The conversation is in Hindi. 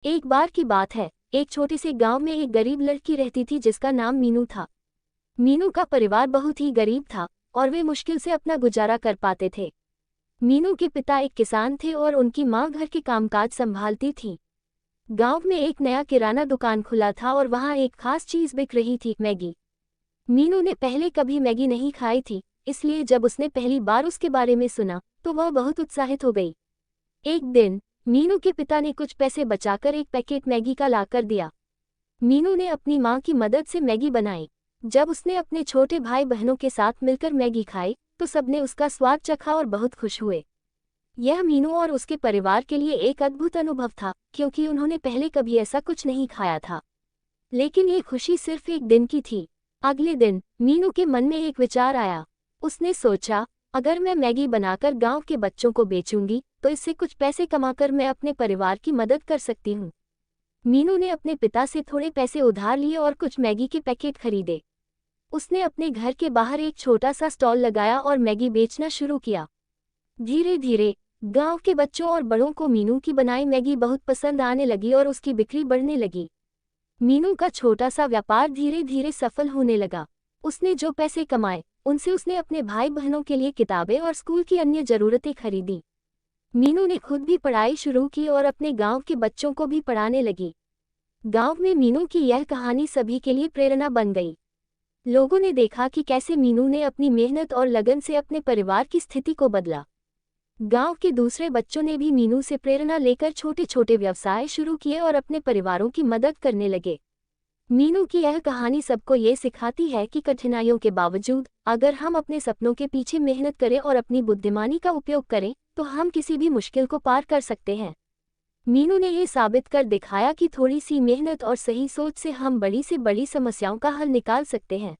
एक बार की बात है, एक छोटे से गांव में एक गरीब लड़की रहती थी जिसका नाम मीनू था। मीनू का परिवार बहुत ही गरीब था और वे मुश्किल से अपना गुजारा कर पाते थे। मीनू के पिता एक किसान थे और उनकी मां घर के कामकाज संभालती थी। गांव में एक नया किराना दुकान खुला था और वहां एक खास चीज बिक रही थी, मैगी। मीनू ने पहले कभी मैगी नहीं खाई थी, इसलिए जब उसने पहली बार उसके बारे में सुना तो वह बहुत उत्साहित हो गई। एक दिन मीनू के पिता ने कुछ पैसे बचाकर एक पैकेट मैगी का लाकर दिया। मीनू ने अपनी मां की मदद से मैगी बनाई। जब उसने अपने छोटे भाई बहनों के साथ मिलकर मैगी खाई तो सबने उसका स्वाद चखा और बहुत खुश हुए। यह मीनू और उसके परिवार के लिए एक अद्भुत अनुभव था, क्योंकि उन्होंने पहले कभी ऐसा कुछ नहीं खाया था। लेकिन ये खुशी सिर्फ एक दिन की थी। अगले दिन मीनू के मन में एक विचार आया। उसने सोचा, अगर मैं मैगी बनाकर गांव के बच्चों को बेचूंगी तो इससे कुछ पैसे कमाकर मैं अपने परिवार की मदद कर सकती हूँ। मीनू ने अपने पिता से थोड़े पैसे उधार लिए और कुछ मैगी के पैकेट खरीदे। उसने अपने घर के बाहर एक छोटा सा स्टॉल लगाया और मैगी बेचना शुरू किया। धीरे धीरे गांव के बच्चों और बड़ों को मीनू की बनाई मैगी बहुत पसंद आने लगी और उसकी बिक्री बढ़ने लगी। मीनू का छोटा सा व्यापार धीरे धीरे सफल होने लगा। उसने जो पैसे कमाए उनसे उसने अपने भाई बहनों के लिए किताबें और स्कूल की अन्य जरूरतें खरीदी। मीनू ने खुद भी पढ़ाई शुरू की और अपने गांव के बच्चों को भी पढ़ाने लगी। गांव में मीनू की यह कहानी सभी के लिए प्रेरणा बन गई। लोगों ने देखा कि कैसे मीनू ने अपनी मेहनत और लगन से अपने परिवार की स्थिति को बदला। गांव के दूसरे बच्चों ने भी मीनू से प्रेरणा लेकर छोटे छोटे व्यवसाय शुरू किए और अपने परिवारों की मदद करने लगे। मीनू की यह कहानी सबको ये सिखाती है कि कठिनाइयों के बावजूद अगर हम अपने सपनों के पीछे मेहनत करें और अपनी बुद्धिमानी का उपयोग करें तो हम किसी भी मुश्किल को पार कर सकते हैं। मीनू ने ये साबित कर दिखाया कि थोड़ी सी मेहनत और सही सोच से हम बड़ी से बड़ी समस्याओं का हल निकाल सकते हैं।